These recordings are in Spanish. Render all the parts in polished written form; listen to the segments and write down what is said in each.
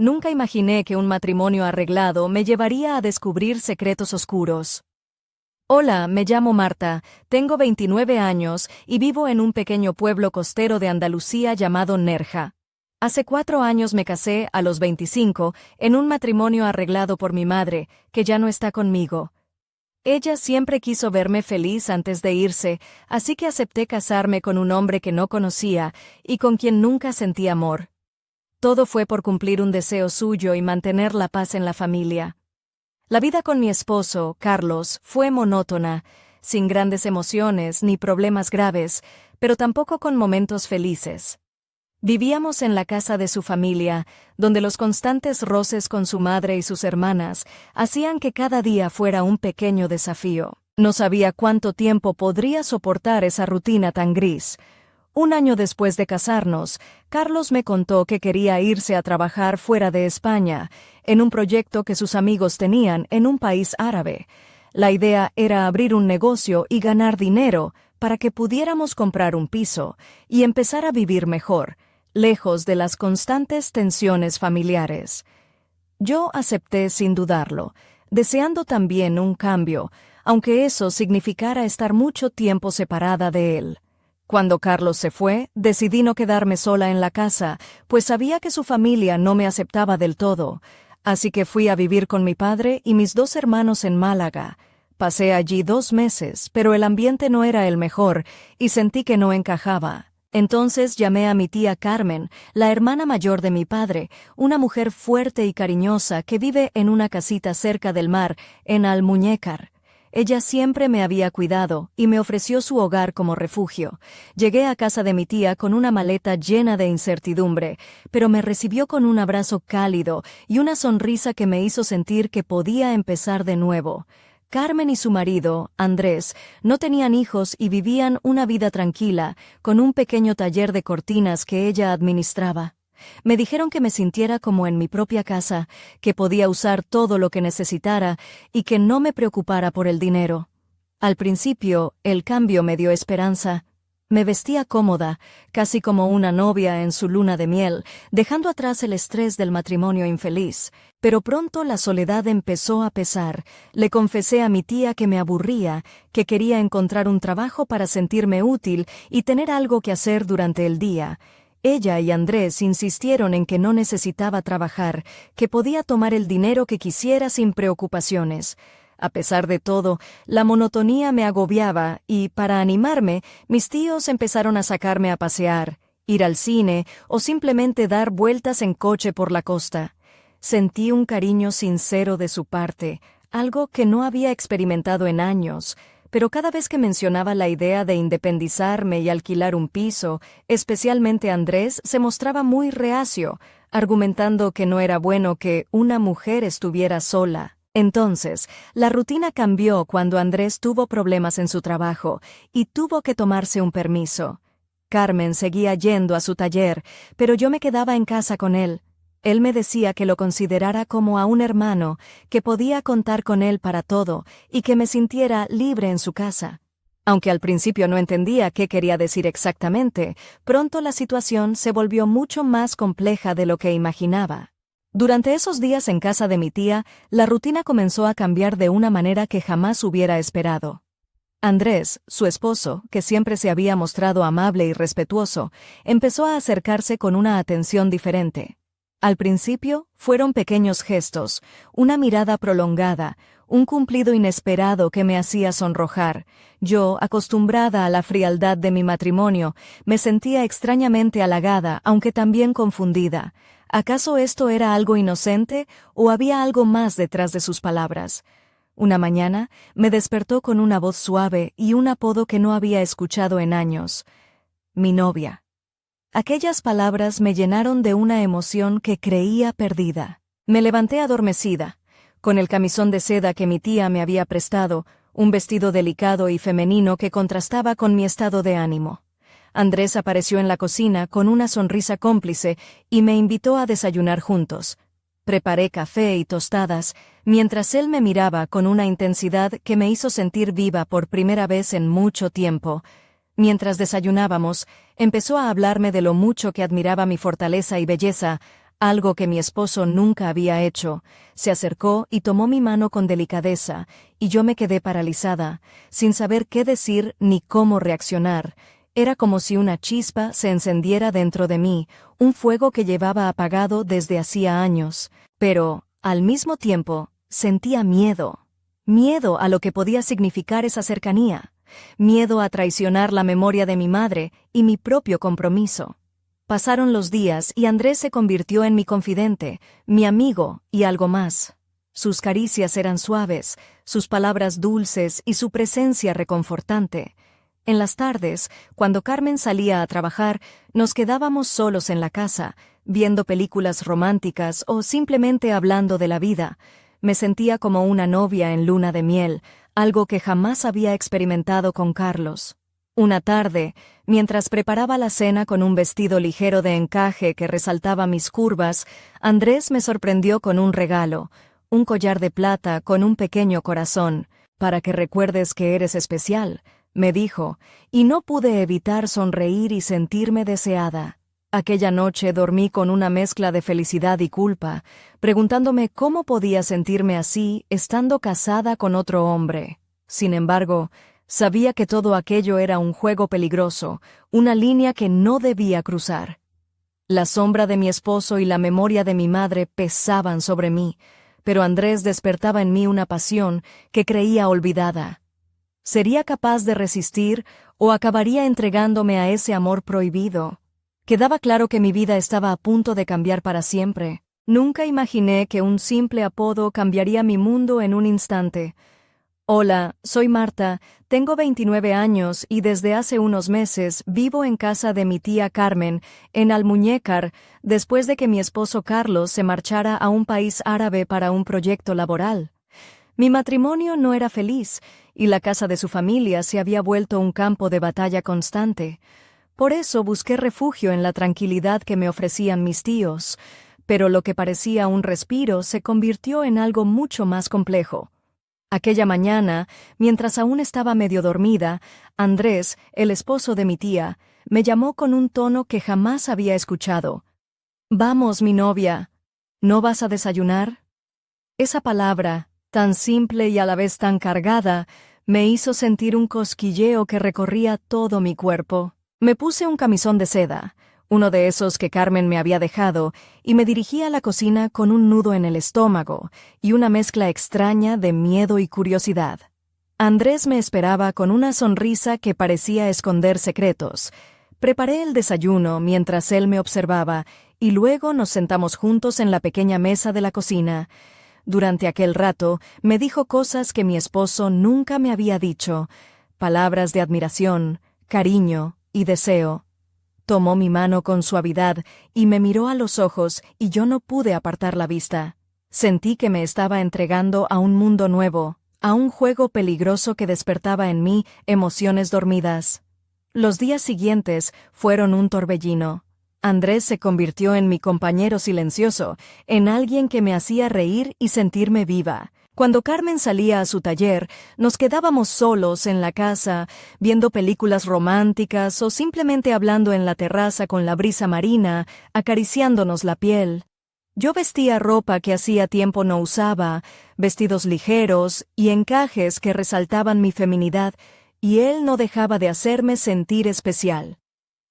Nunca imaginé que un matrimonio arreglado me llevaría a descubrir secretos oscuros. Hola, me llamo Marta, tengo 29 años y vivo en un pequeño pueblo costero de Andalucía llamado Nerja. Hace 4 años me casé, a los 25, en un matrimonio arreglado por mi madre, que ya no está conmigo. Ella siempre quiso verme feliz antes de irse, así que acepté casarme con un hombre que no conocía y con quien nunca sentí amor. Todo fue por cumplir un deseo suyo y mantener la paz en la familia. La vida con mi esposo, Carlos, fue monótona, sin grandes emociones ni problemas graves, pero tampoco con momentos felices. Vivíamos en la casa de su familia, donde los constantes roces con su madre y sus hermanas hacían que cada día fuera un pequeño desafío. No sabía cuánto tiempo podría soportar esa rutina tan gris. Un año después de casarnos, Carlos me contó que quería irse a trabajar fuera de España, en un proyecto que sus amigos tenían en un país árabe. La idea era abrir un negocio y ganar dinero para que pudiéramos comprar un piso y empezar a vivir mejor, lejos de las constantes tensiones familiares. Yo acepté sin dudarlo, deseando también un cambio, aunque eso significara estar mucho tiempo separada de él. Cuando Carlos se fue, decidí no quedarme sola en la casa, pues sabía que su familia no me aceptaba del todo, así que fui a vivir con mi padre y mis 2 hermanos en Málaga. Pasé allí 2 meses, pero el ambiente no era el mejor y sentí que no encajaba. Entonces llamé a mi tía Carmen, la hermana mayor de mi padre, una mujer fuerte y cariñosa que vive en una casita cerca del mar, en Almuñécar. Ella siempre me había cuidado y me ofreció su hogar como refugio. Llegué a casa de mi tía con una maleta llena de incertidumbre, pero me recibió con un abrazo cálido y una sonrisa que me hizo sentir que podía empezar de nuevo. Carmen y su marido, Andrés, no tenían hijos y vivían una vida tranquila, con un pequeño taller de cortinas que ella administraba. Me dijeron que me sintiera como en mi propia casa, que podía usar todo lo que necesitara y que no me preocupara por el dinero. Al principio, el cambio me dio esperanza. Me vestía cómoda, casi como una novia en su luna de miel, dejando atrás el estrés del matrimonio infeliz. Pero pronto la soledad empezó a pesar. Le confesé a mi tía que me aburría, que quería encontrar un trabajo para sentirme útil y tener algo que hacer durante el día. Ella y Andrés insistieron en que no necesitaba trabajar, que podía tomar el dinero que quisiera sin preocupaciones. A pesar de todo, la monotonía me agobiaba y, para animarme, mis tíos empezaron a sacarme a pasear, ir al cine o simplemente dar vueltas en coche por la costa. Sentí un cariño sincero de su parte, algo que no había experimentado en años, pero cada vez que mencionaba la idea de independizarme y alquilar un piso, especialmente Andrés se mostraba muy reacio, argumentando que no era bueno que una mujer estuviera sola. Entonces, la rutina cambió cuando Andrés tuvo problemas en su trabajo y tuvo que tomarse un permiso. Carmen seguía yendo a su taller, pero yo me quedaba en casa con él. Él me decía que lo considerara como a un hermano, que podía contar con él para todo y que me sintiera libre en su casa. Aunque al principio no entendía qué quería decir exactamente, pronto la situación se volvió mucho más compleja de lo que imaginaba. Durante esos días en casa de mi tía, la rutina comenzó a cambiar de una manera que jamás hubiera esperado. Andrés, su esposo, que siempre se había mostrado amable y respetuoso, empezó a acercarse con una atención diferente. Al principio, fueron pequeños gestos, una mirada prolongada, un cumplido inesperado que me hacía sonrojar. Yo, acostumbrada a la frialdad de mi matrimonio, me sentía extrañamente halagada, aunque también confundida. ¿Acaso esto era algo inocente o había algo más detrás de sus palabras? Una mañana, me despertó con una voz suave y un apodo que no había escuchado en años. Mi novia. Aquellas palabras me llenaron de una emoción que creía perdida. Me levanté adormecida, con el camisón de seda que mi tía me había prestado, un vestido delicado y femenino que contrastaba con mi estado de ánimo. Andrés apareció en la cocina con una sonrisa cómplice y me invitó a desayunar juntos. Preparé café y tostadas, mientras él me miraba con una intensidad que me hizo sentir viva por primera vez en mucho tiempo. Mientras desayunábamos, empezó a hablarme de lo mucho que admiraba mi fortaleza y belleza, algo que mi esposo nunca había hecho. Se acercó y tomó mi mano con delicadeza, y yo me quedé paralizada, sin saber qué decir ni cómo reaccionar. Era como si una chispa se encendiera dentro de mí, un fuego que llevaba apagado desde hacía años. Pero, al mismo tiempo, sentía miedo. Miedo a lo que podía significar esa cercanía. Miedo a traicionar la memoria de mi madre y mi propio compromiso. Pasaron los días y Andrés se convirtió en mi confidente, mi amigo y algo más. Sus caricias eran suaves, sus palabras dulces y su presencia reconfortante. En las tardes, cuando Carmen salía a trabajar, nos quedábamos solos en la casa, viendo películas románticas o simplemente hablando de la vida. Me sentía como una novia en luna de miel, algo que jamás había experimentado con Carlos. Una tarde, mientras preparaba la cena con un vestido ligero de encaje que resaltaba mis curvas, Andrés me sorprendió con un regalo, un collar de plata con un pequeño corazón, para que recuerdes que eres especial, me dijo, y no pude evitar sonreír y sentirme deseada. Aquella noche dormí con una mezcla de felicidad y culpa, preguntándome cómo podía sentirme así estando casada con otro hombre. Sin embargo, sabía que todo aquello era un juego peligroso, una línea que no debía cruzar. La sombra de mi esposo y la memoria de mi madre pesaban sobre mí, pero Andrés despertaba en mí una pasión que creía olvidada. ¿Sería capaz de resistir o acabaría entregándome a ese amor prohibido? Quedaba claro que mi vida estaba a punto de cambiar para siempre. Nunca imaginé que un simple apodo cambiaría mi mundo en un instante. Hola, soy Marta, tengo 29 años y desde hace unos meses vivo en casa de mi tía Carmen, en Almuñécar, después de que mi esposo Carlos se marchara a un país árabe para un proyecto laboral. Mi matrimonio no era feliz, y la casa de su familia se había vuelto un campo de batalla constante. Por eso busqué refugio en la tranquilidad que me ofrecían mis tíos, pero lo que parecía un respiro se convirtió en algo mucho más complejo. Aquella mañana, mientras aún estaba medio dormida, Andrés, el esposo de mi tía, me llamó con un tono que jamás había escuchado. «Vamos, mi novia, ¿no vas a desayunar?» Esa palabra, tan simple y a la vez tan cargada, me hizo sentir un cosquilleo que recorría todo mi cuerpo. Me puse un camisón de seda, uno de esos que Carmen me había dejado, y me dirigí a la cocina con un nudo en el estómago y una mezcla extraña de miedo y curiosidad. Andrés me esperaba con una sonrisa que parecía esconder secretos. Preparé el desayuno mientras él me observaba y luego nos sentamos juntos en la pequeña mesa de la cocina. Durante aquel rato me dijo cosas que mi esposo nunca me había dicho, palabras de admiración, cariño y deseo. Tomó mi mano con suavidad y me miró a los ojos y yo no pude apartar la vista. Sentí que me estaba entregando a un mundo nuevo, a un juego peligroso que despertaba en mí emociones dormidas. Los días siguientes fueron un torbellino. Andrés se convirtió en mi compañero silencioso, en alguien que me hacía reír y sentirme viva. Cuando Carmen salía a su taller, nos quedábamos solos en la casa, viendo películas románticas o simplemente hablando en la terraza con la brisa marina, acariciándonos la piel. Yo vestía ropa que hacía tiempo no usaba, vestidos ligeros y encajes que resaltaban mi feminidad, y él no dejaba de hacerme sentir especial.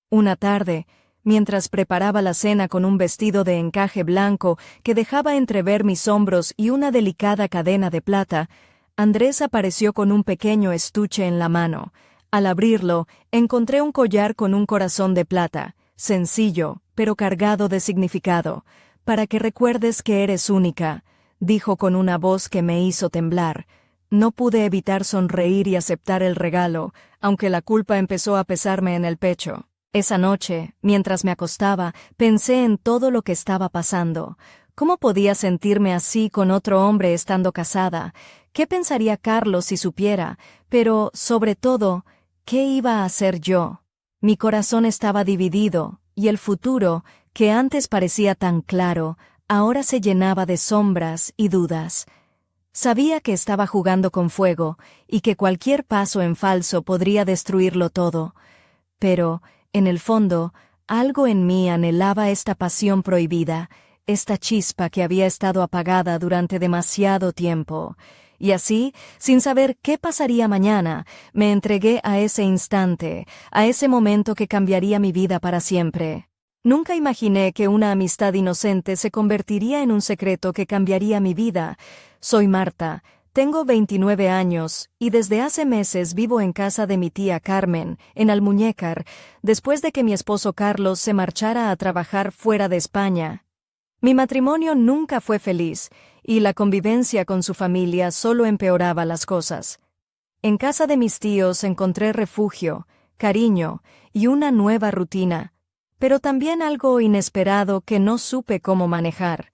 Una tarde, mientras preparaba la cena con un vestido de encaje blanco que dejaba entrever mis hombros y una delicada cadena de plata, Andrés apareció con un pequeño estuche en la mano. Al abrirlo, encontré un collar con un corazón de plata, sencillo, pero cargado de significado. «Para que recuerdes que eres única», dijo con una voz que me hizo temblar. No pude evitar sonreír y aceptar el regalo, aunque la culpa empezó a pesarme en el pecho. Esa noche, mientras me acostaba, pensé en todo lo que estaba pasando. ¿Cómo podía sentirme así con otro hombre estando casada? ¿Qué pensaría Carlos si supiera? Pero, sobre todo, ¿qué iba a hacer yo? Mi corazón estaba dividido, y el futuro, que antes parecía tan claro, ahora se llenaba de sombras y dudas. Sabía que estaba jugando con fuego, y que cualquier paso en falso podría destruirlo todo. Pero, en el fondo, algo en mí anhelaba esta pasión prohibida, esta chispa que había estado apagada durante demasiado tiempo. Y así, sin saber qué pasaría mañana, me entregué a ese instante, a ese momento que cambiaría mi vida para siempre. Nunca imaginé que una amistad inocente se convertiría en un secreto que cambiaría mi vida. Soy Marta, tengo 29 años, y desde hace meses vivo en casa de mi tía Carmen, en Almuñécar, después de que mi esposo Carlos se marchara a trabajar fuera de España. Mi matrimonio nunca fue feliz, y la convivencia con su familia solo empeoraba las cosas. En casa de mis tíos encontré refugio, cariño y una nueva rutina, pero también algo inesperado que no supe cómo manejar.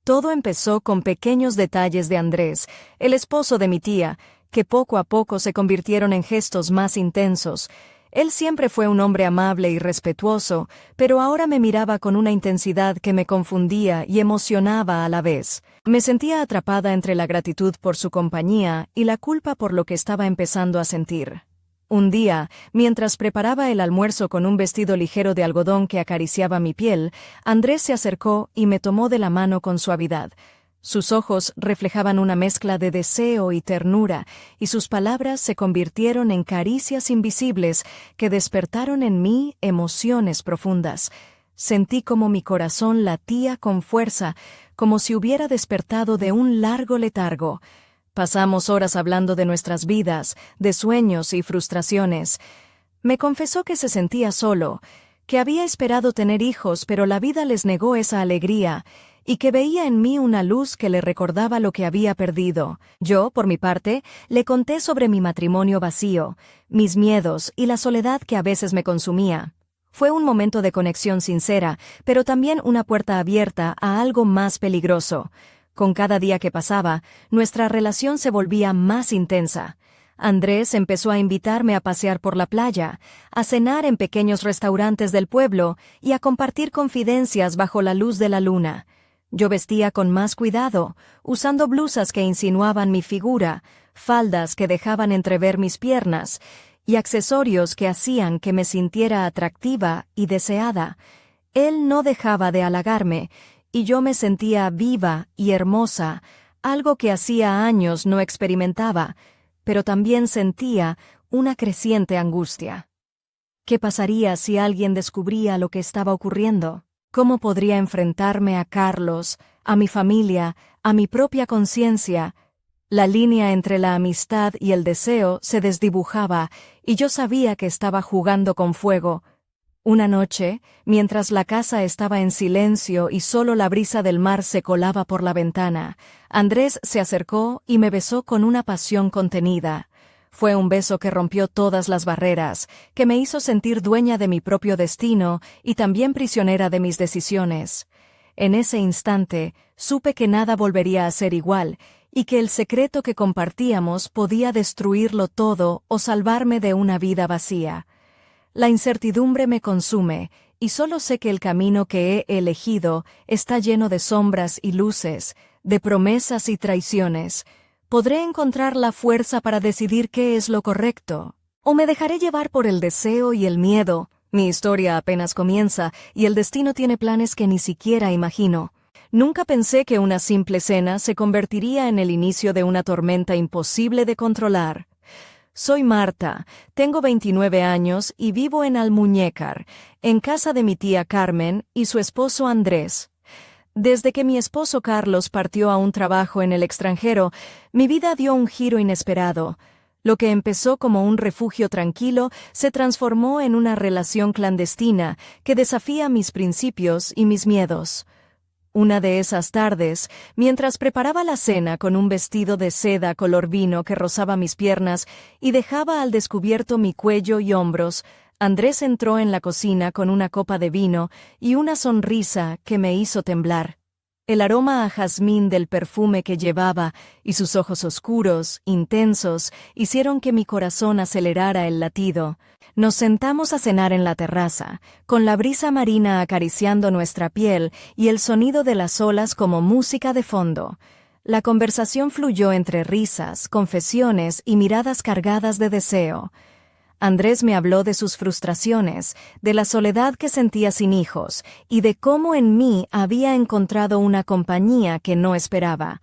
Todo empezó con pequeños detalles de Andrés, el esposo de mi tía, que poco a poco se convirtieron en gestos más intensos. Él siempre fue un hombre amable y respetuoso, pero ahora me miraba con una intensidad que me confundía y emocionaba a la vez. Me sentía atrapada entre la gratitud por su compañía y la culpa por lo que estaba empezando a sentir. Un día, mientras preparaba el almuerzo con un vestido ligero de algodón que acariciaba mi piel, Andrés se acercó y me tomó de la mano con suavidad. Sus ojos reflejaban una mezcla de deseo y ternura, y sus palabras se convirtieron en caricias invisibles que despertaron en mí emociones profundas. Sentí como mi corazón latía con fuerza, como si hubiera despertado de un largo letargo. Pasamos horas hablando de nuestras vidas, de sueños y frustraciones. Me confesó que se sentía solo, que había esperado tener hijos, pero la vida les negó esa alegría, y que veía en mí una luz que le recordaba lo que había perdido. Yo, por mi parte, le conté sobre mi matrimonio vacío, mis miedos y la soledad que a veces me consumía. Fue un momento de conexión sincera, pero también una puerta abierta a algo más peligroso. Con cada día que pasaba, nuestra relación se volvía más intensa. Andrés empezó a invitarme a pasear por la playa, a cenar en pequeños restaurantes del pueblo y a compartir confidencias bajo la luz de la luna. Yo vestía con más cuidado, usando blusas que insinuaban mi figura, faldas que dejaban entrever mis piernas y accesorios que hacían que me sintiera atractiva y deseada. Él no dejaba de halagarme, y yo me sentía viva y hermosa, algo que hacía años no experimentaba, pero también sentía una creciente angustia. ¿Qué pasaría si alguien descubría lo que estaba ocurriendo? ¿Cómo podría enfrentarme a Carlos, a mi familia, a mi propia conciencia? La línea entre la amistad y el deseo se desdibujaba, y yo sabía que estaba jugando con fuego. Una noche, mientras la casa estaba en silencio y solo la brisa del mar se colaba por la ventana, Andrés se acercó y me besó con una pasión contenida. Fue un beso que rompió todas las barreras, que me hizo sentir dueña de mi propio destino y también prisionera de mis decisiones. En ese instante, supe que nada volvería a ser igual, y que el secreto que compartíamos podía destruirlo todo o salvarme de una vida vacía. La incertidumbre me consume, y solo sé que el camino que he elegido está lleno de sombras y luces, de promesas y traiciones. ¿Podré encontrar la fuerza para decidir qué es lo correcto? ¿O me dejaré llevar por el deseo y el miedo? Mi historia apenas comienza, y el destino tiene planes que ni siquiera imagino. Nunca pensé que una simple cena se convertiría en el inicio de una tormenta imposible de controlar. Soy Marta, tengo 29 años y vivo en Almuñécar, en casa de mi tía Carmen y su esposo Andrés. Desde que mi esposo Carlos partió a un trabajo en el extranjero, mi vida dio un giro inesperado. Lo que empezó como un refugio tranquilo se transformó en una relación clandestina que desafía mis principios y mis miedos. Una de esas tardes, mientras preparaba la cena con un vestido de seda color vino que rozaba mis piernas y dejaba al descubierto mi cuello y hombros, Andrés entró en la cocina con una copa de vino y una sonrisa que me hizo temblar. El aroma a jazmín del perfume que llevaba y sus ojos oscuros, intensos, hicieron que mi corazón acelerara el latido. Nos sentamos a cenar en la terraza, con la brisa marina acariciando nuestra piel y el sonido de las olas como música de fondo. La conversación fluyó entre risas, confesiones y miradas cargadas de deseo. Andrés me habló de sus frustraciones, de la soledad que sentía sin hijos, y de cómo en mí había encontrado una compañía que no esperaba.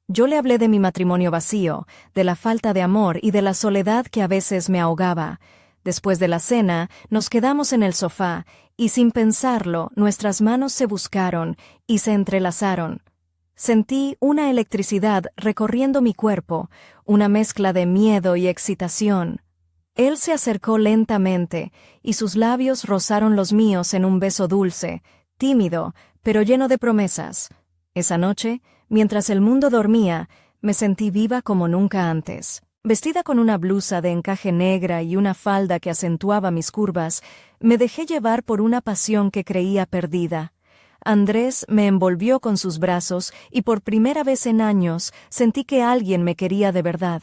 Yo le hablé de mi matrimonio vacío, de la falta de amor y de la soledad que a veces me ahogaba. Después de la cena, nos quedamos en el sofá, y sin pensarlo, nuestras manos se buscaron y se entrelazaron. Sentí una electricidad recorriendo mi cuerpo, una mezcla de miedo y excitación. Él se acercó lentamente, y sus labios rozaron los míos en un beso dulce, tímido, pero lleno de promesas. Esa noche, mientras el mundo dormía, me sentí viva como nunca antes. Vestida con una blusa de encaje negra y una falda que acentuaba mis curvas, me dejé llevar por una pasión que creía perdida. Andrés me envolvió con sus brazos y por primera vez en años sentí que alguien me quería de verdad.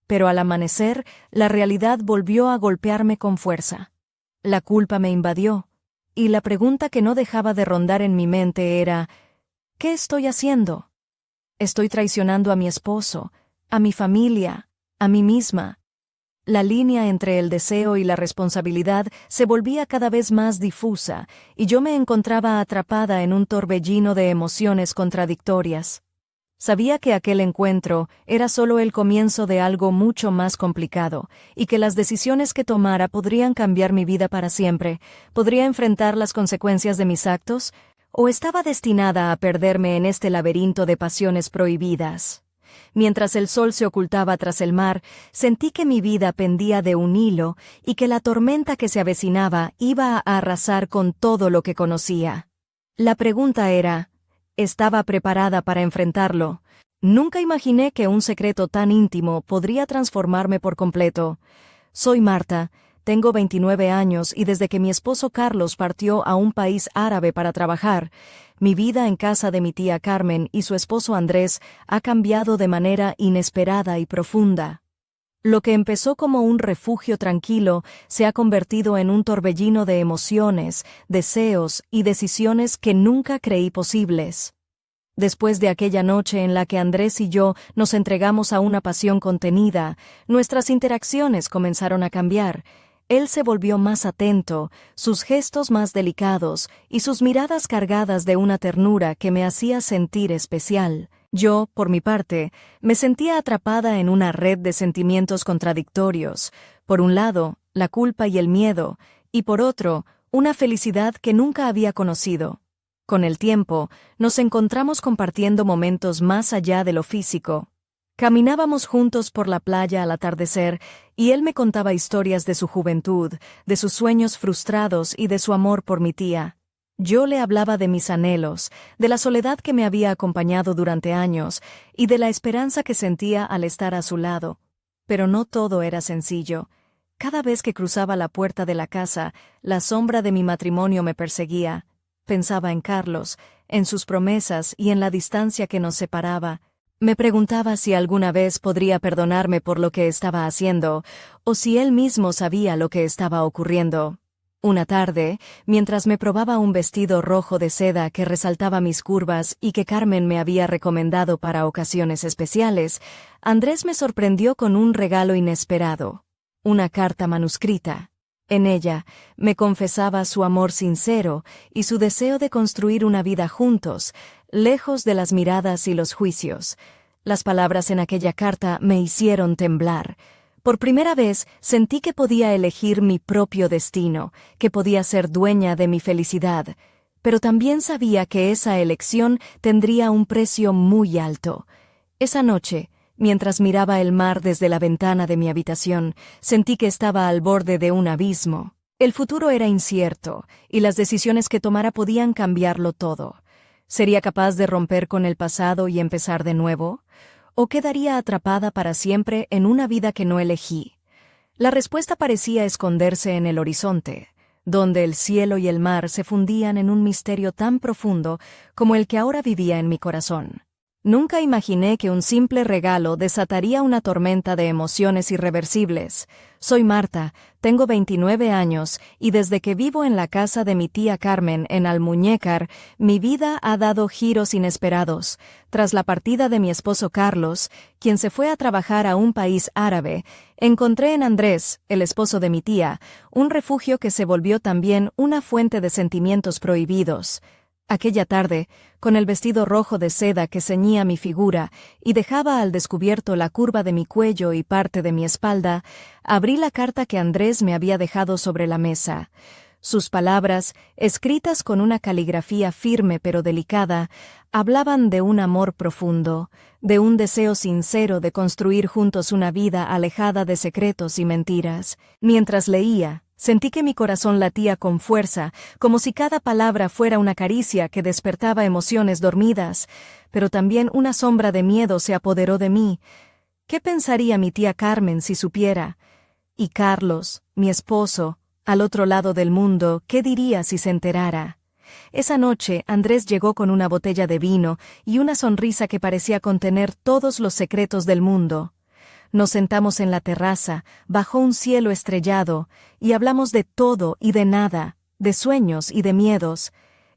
Pero al amanecer, la realidad volvió a golpearme con fuerza. La culpa me invadió, y la pregunta que no dejaba de rondar en mi mente era: ¿qué estoy haciendo? Estoy traicionando a mi esposo, a mi familia, a mí misma. La línea entre el deseo y la responsabilidad se volvía cada vez más difusa, y yo me encontraba atrapada en un torbellino de emociones contradictorias. Sabía que aquel encuentro era solo el comienzo de algo mucho más complicado, y que las decisiones que tomara podrían cambiar mi vida para siempre. ¿Podría enfrentar las consecuencias de mis actos? ¿O estaba destinada a perderme en este laberinto de pasiones prohibidas? Mientras el sol se ocultaba tras el mar, sentí que mi vida pendía de un hilo y que la tormenta que se avecinaba iba a arrasar con todo lo que conocía. La pregunta era: ¿estaba preparada para enfrentarlo? Nunca imaginé que un secreto tan íntimo podría transformarme por completo. Soy Marta, tengo 29 años y desde que mi esposo Carlos partió a un país árabe para trabajar, mi vida en casa de mi tía Carmen y su esposo Andrés ha cambiado de manera inesperada y profunda. Lo que empezó como un refugio tranquilo se ha convertido en un torbellino de emociones, deseos y decisiones que nunca creí posibles. Después de aquella noche en la que Andrés y yo nos entregamos a una pasión contenida, nuestras interacciones comenzaron a cambiar. Él se volvió más atento, sus gestos más delicados y sus miradas cargadas de una ternura que me hacía sentir especial. Yo, por mi parte, me sentía atrapada en una red de sentimientos contradictorios. Por un lado, la culpa y el miedo, y por otro, una felicidad que nunca había conocido. Con el tiempo, nos encontramos compartiendo momentos más allá de lo físico. Caminábamos juntos por la playa al atardecer, y él me contaba historias de su juventud, de sus sueños frustrados y de su amor por mi tía. Yo le hablaba de mis anhelos, de la soledad que me había acompañado durante años, y de la esperanza que sentía al estar a su lado. Pero no todo era sencillo. Cada vez que cruzaba la puerta de la casa, la sombra de mi matrimonio me perseguía. Pensaba en Carlos, en sus promesas y en la distancia que nos separaba. Me preguntaba si alguna vez podría perdonarme por lo que estaba haciendo, o si él mismo sabía lo que estaba ocurriendo. Una tarde, mientras me probaba un vestido rojo de seda que resaltaba mis curvas y que Carmen me había recomendado para ocasiones especiales, Andrés me sorprendió con un regalo inesperado: una carta manuscrita. En ella, me confesaba su amor sincero y su deseo de construir una vida juntos, lejos de las miradas y los juicios. Las palabras en aquella carta me hicieron temblar. Por primera vez sentí que podía elegir mi propio destino, que podía ser dueña de mi felicidad, pero también sabía que esa elección tendría un precio muy alto. Esa noche, mientras miraba el mar desde la ventana de mi habitación, sentí que estaba al borde de un abismo. El futuro era incierto, y las decisiones que tomara podían cambiarlo todo. ¿Sería capaz de romper con el pasado y empezar de nuevo? ¿O quedaría atrapada para siempre en una vida que no elegí? La respuesta parecía esconderse en el horizonte, donde el cielo y el mar se fundían en un misterio tan profundo como el que ahora vivía en mi corazón. Nunca imaginé que un simple regalo desataría una tormenta de emociones irreversibles. Soy Marta, tengo 29 años, y desde que vivo en la casa de mi tía Carmen en Almuñécar, mi vida ha dado giros inesperados. Tras la partida de mi esposo Carlos, quien se fue a trabajar a un país árabe, encontré en Andrés, el esposo de mi tía, un refugio que se volvió también una fuente de sentimientos prohibidos. Aquella tarde, con el vestido rojo de seda que ceñía mi figura y dejaba al descubierto la curva de mi cuello y parte de mi espalda, abrí la carta que Andrés me había dejado sobre la mesa. Sus palabras, escritas con una caligrafía firme pero delicada, hablaban de un amor profundo, de un deseo sincero de construir juntos una vida alejada de secretos y mentiras. Mientras leía, sentí que mi corazón latía con fuerza, como si cada palabra fuera una caricia que despertaba emociones dormidas, pero también una sombra de miedo se apoderó de mí. ¿Qué pensaría mi tía Carmen si supiera? Y Carlos, mi esposo, al otro lado del mundo, ¿qué diría si se enterara? Esa noche, Andrés llegó con una botella de vino y una sonrisa que parecía contener todos los secretos del mundo. Nos sentamos en la terraza, bajo un cielo estrellado, y hablamos de todo y de nada, de sueños y de miedos.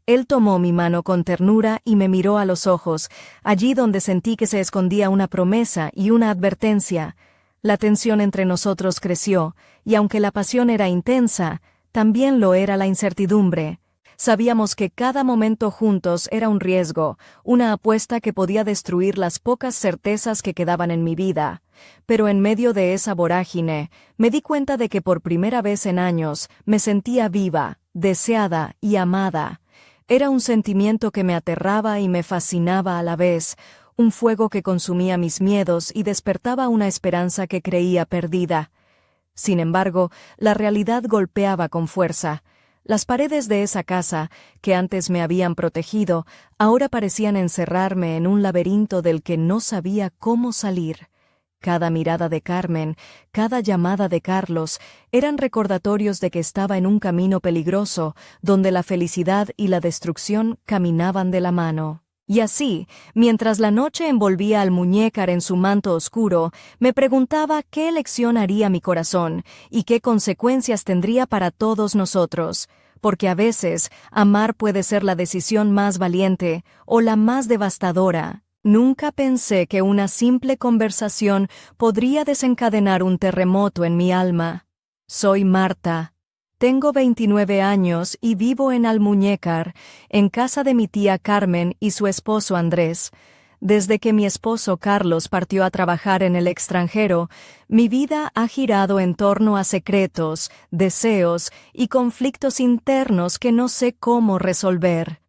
Él tomó mi mano con ternura y me miró a los ojos, allí donde sentí que se escondía una promesa y una advertencia. La tensión entre nosotros creció, y aunque la pasión era intensa, también lo era la incertidumbre. Sabíamos que cada momento juntos era un riesgo, una apuesta que podía destruir las pocas certezas que quedaban en mi vida. Pero en medio de esa vorágine, me di cuenta de que por primera vez en años me sentía viva, deseada y amada. Era un sentimiento que me aterraba y me fascinaba a la vez, un fuego que consumía mis miedos y despertaba una esperanza que creía perdida. Sin embargo, la realidad golpeaba con fuerza. Las paredes de esa casa, que antes me habían protegido, ahora parecían encerrarme en un laberinto del que no sabía cómo salir. Cada mirada de Carmen, cada llamada de Carlos, eran recordatorios de que estaba en un camino peligroso, donde la felicidad y la destrucción caminaban de la mano. Y así, mientras la noche envolvía al Muñécar en su manto oscuro, me preguntaba qué elección haría mi corazón y qué consecuencias tendría para todos nosotros, porque a veces amar puede ser la decisión más valiente o la más devastadora. Nunca pensé que una simple conversación podría desencadenar un terremoto en mi alma. Soy Marta. Tengo 29 años y vivo en Almuñécar, en casa de mi tía Carmen y su esposo Andrés. Desde que mi esposo Carlos partió a trabajar en el extranjero, mi vida ha girado en torno a secretos, deseos y conflictos internos que no sé cómo resolver.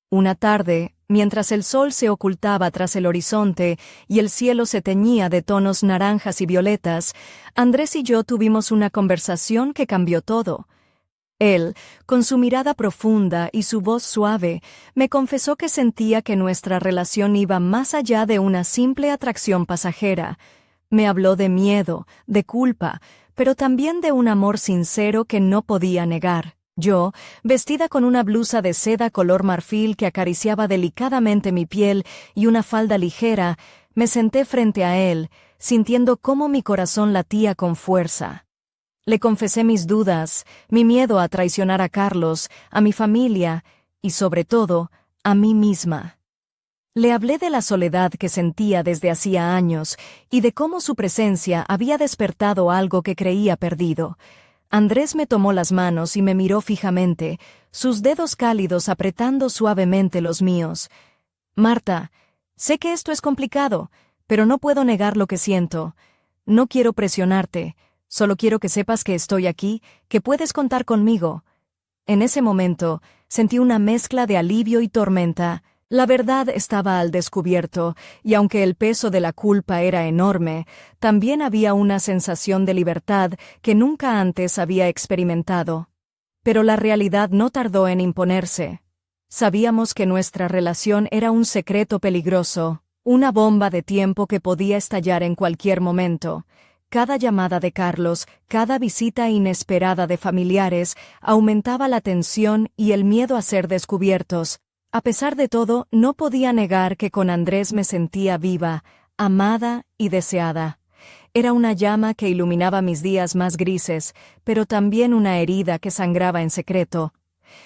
Una tarde, mientras el sol se ocultaba tras el horizonte y el cielo se teñía de tonos naranjas y violetas, Andrés y yo tuvimos una conversación que cambió todo. Él, con su mirada profunda y su voz suave, me confesó que sentía que nuestra relación iba más allá de una simple atracción pasajera. Me habló de miedo, de culpa, pero también de un amor sincero que no podía negar. Yo, vestida con una blusa de seda color marfil que acariciaba delicadamente mi piel y una falda ligera, me senté frente a él, sintiendo cómo mi corazón latía con fuerza. Le confesé mis dudas, mi miedo a traicionar a Carlos, a mi familia y, sobre todo, a mí misma. Le hablé de la soledad que sentía desde hacía años y de cómo su presencia había despertado algo que creía perdido. Andrés me tomó las manos y me miró fijamente, sus dedos cálidos apretando suavemente los míos. Marta, sé que esto es complicado, pero no puedo negar lo que siento. No quiero presionarte. Solo quiero que sepas que estoy aquí, que puedes contar conmigo. En ese momento, sentí una mezcla de alivio y tormenta. La verdad estaba al descubierto, y aunque el peso de la culpa era enorme, también había una sensación de libertad que nunca antes había experimentado. Pero la realidad no tardó en imponerse. Sabíamos que nuestra relación era un secreto peligroso, una bomba de tiempo que podía estallar en cualquier momento. Cada llamada de Carlos, cada visita inesperada de familiares, aumentaba la tensión y el miedo a ser descubiertos. A pesar de todo, no podía negar que con Andrés me sentía viva, amada y deseada. Era una llama que iluminaba mis días más grises, pero también una herida que sangraba en secreto.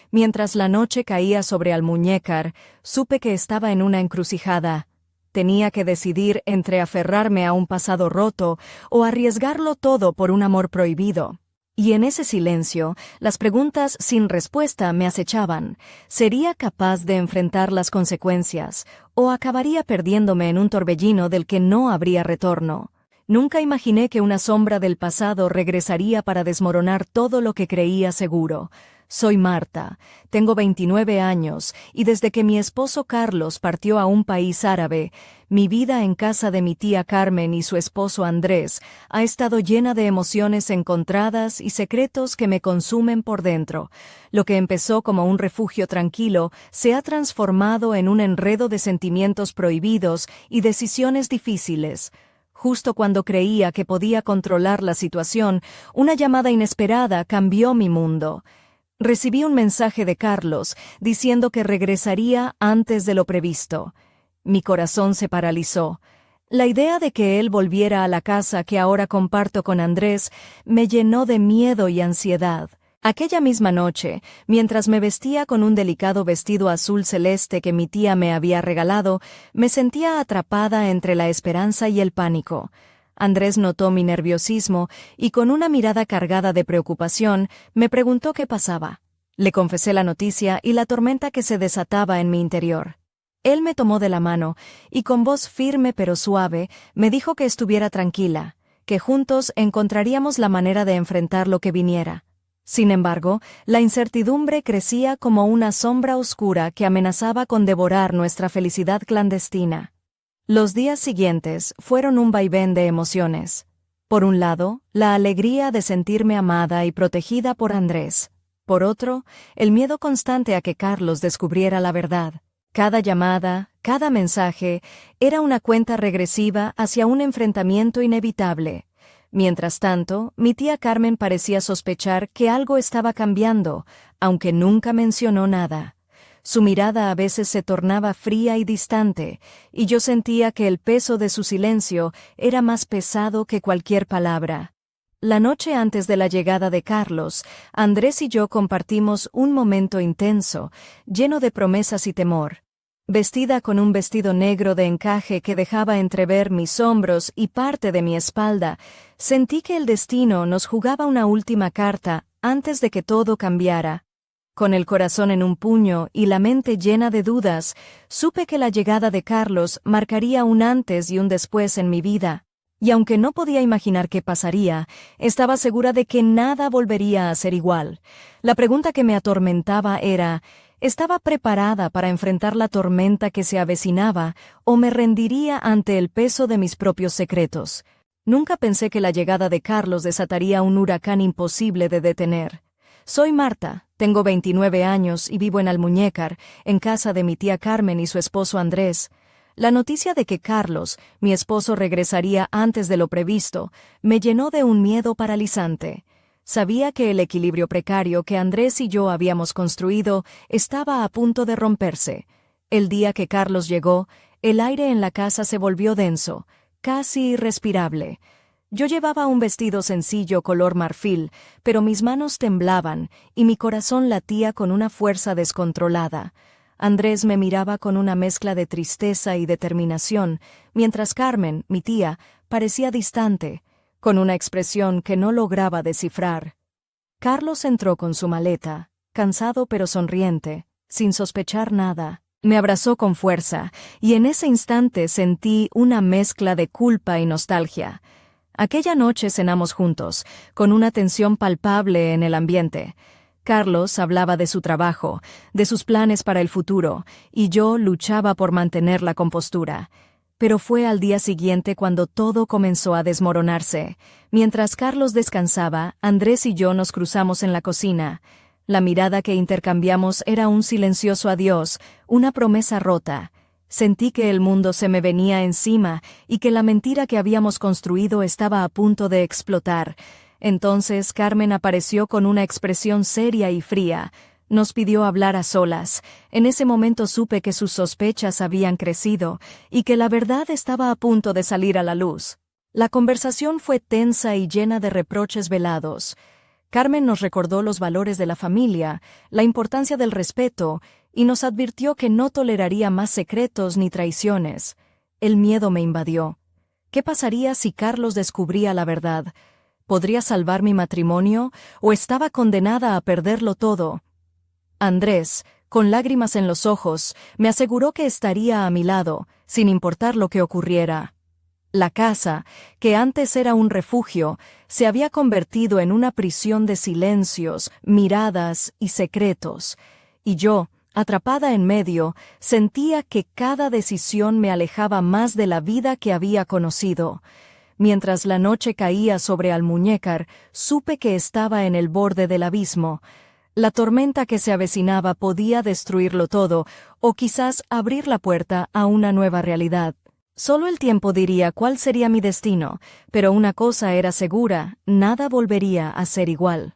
Mientras la noche caía sobre Almuñécar, supe que estaba en una encrucijada. Tenía que decidir entre aferrarme a un pasado roto o arriesgarlo todo por un amor prohibido. Y en ese silencio, las preguntas sin respuesta me acechaban. ¿Sería capaz de enfrentar las consecuencias o acabaría perdiéndome en un torbellino del que no habría retorno? Nunca imaginé que una sombra del pasado regresaría para desmoronar todo lo que creía seguro. Soy Marta, tengo 29 años y desde que mi esposo Carlos partió a un país árabe, mi vida en casa de mi tía Carmen y su esposo Andrés ha estado llena de emociones encontradas y secretos que me consumen por dentro. Lo que empezó como un refugio tranquilo se ha transformado en un enredo de sentimientos prohibidos y decisiones difíciles. Justo cuando creía que podía controlar la situación, una llamada inesperada cambió mi mundo. Recibí un mensaje de Carlos diciendo que regresaría antes de lo previsto. Mi corazón se paralizó. La idea de que él volviera a la casa que ahora comparto con Andrés me llenó de miedo y ansiedad. Aquella misma noche, mientras me vestía con un delicado vestido azul celeste que mi tía me había regalado, me sentía atrapada entre la esperanza y el pánico. Andrés notó mi nerviosismo y con una mirada cargada de preocupación me preguntó qué pasaba. Le confesé la noticia y la tormenta que se desataba en mi interior. Él me tomó de la mano y con voz firme pero suave me dijo que estuviera tranquila, que juntos encontraríamos la manera de enfrentar lo que viniera. Sin embargo, la incertidumbre crecía como una sombra oscura que amenazaba con devorar nuestra felicidad clandestina. Los días siguientes fueron un vaivén de emociones. Por un lado, la alegría de sentirme amada y protegida por Andrés. Por otro, el miedo constante a que Carlos descubriera la verdad. Cada llamada, cada mensaje, era una cuenta regresiva hacia un enfrentamiento inevitable. Mientras tanto, mi tía Carmen parecía sospechar que algo estaba cambiando, aunque nunca mencionó nada. Su mirada a veces se tornaba fría y distante, y yo sentía que el peso de su silencio era más pesado que cualquier palabra. La noche antes de la llegada de Carlos, Andrés y yo compartimos un momento intenso, lleno de promesas y temor. Vestida con un vestido negro de encaje que dejaba entrever mis hombros y parte de mi espalda, sentí que el destino nos jugaba una última carta antes de que todo cambiara. Con el corazón en un puño y la mente llena de dudas, supe que la llegada de Carlos marcaría un antes y un después en mi vida. Y aunque no podía imaginar qué pasaría, estaba segura de que nada volvería a ser igual. La pregunta que me atormentaba era, ¿estaba preparada para enfrentar la tormenta que se avecinaba o me rendiría ante el peso de mis propios secretos? Nunca pensé que la llegada de Carlos desataría un huracán imposible de detener. Soy Marta, tengo 29 años y vivo en Almuñécar, en casa de mi tía Carmen y su esposo Andrés. La noticia de que Carlos, mi esposo, regresaría antes de lo previsto, me llenó de un miedo paralizante. Sabía que el equilibrio precario que Andrés y yo habíamos construido estaba a punto de romperse. El día que Carlos llegó, el aire en la casa se volvió denso, casi irrespirable. Yo llevaba un vestido sencillo color marfil, pero mis manos temblaban y mi corazón latía con una fuerza descontrolada. Andrés me miraba con una mezcla de tristeza y determinación, mientras Carmen, mi tía, parecía distante, con una expresión que no lograba descifrar. Carlos entró con su maleta, cansado pero sonriente, sin sospechar nada. Me abrazó con fuerza, y en ese instante sentí una mezcla de culpa y nostalgia. Aquella noche cenamos juntos, con una tensión palpable en el ambiente. Carlos hablaba de su trabajo, de sus planes para el futuro, y yo luchaba por mantener la compostura. Pero fue al día siguiente cuando todo comenzó a desmoronarse. Mientras Carlos descansaba, Andrés y yo nos cruzamos en la cocina. La mirada que intercambiamos era un silencioso adiós, una promesa rota. Sentí que el mundo se me venía encima y que la mentira que habíamos construido estaba a punto de explotar. Entonces Carmen apareció con una expresión seria y fría. Nos pidió hablar a solas. En ese momento supe que sus sospechas habían crecido y que la verdad estaba a punto de salir a la luz. La conversación fue tensa y llena de reproches velados. Carmen nos recordó los valores de la familia, la importancia del respeto, y nos advirtió que no toleraría más secretos ni traiciones. El miedo me invadió. ¿Qué pasaría si Carlos descubría la verdad? ¿Podría salvar mi matrimonio o estaba condenada a perderlo todo? Andrés, con lágrimas en los ojos, me aseguró que estaría a mi lado, sin importar lo que ocurriera. La casa, que antes era un refugio, se había convertido en una prisión de silencios, miradas y secretos, y yo, atrapada en medio, sentía que cada decisión me alejaba más de la vida que había conocido. Mientras la noche caía sobre Almuñécar, supe que estaba en el borde del abismo. La tormenta que se avecinaba podía destruirlo todo, o quizás abrir la puerta a una nueva realidad. Solo el tiempo diría cuál sería mi destino, pero una cosa era segura, nada volvería a ser igual.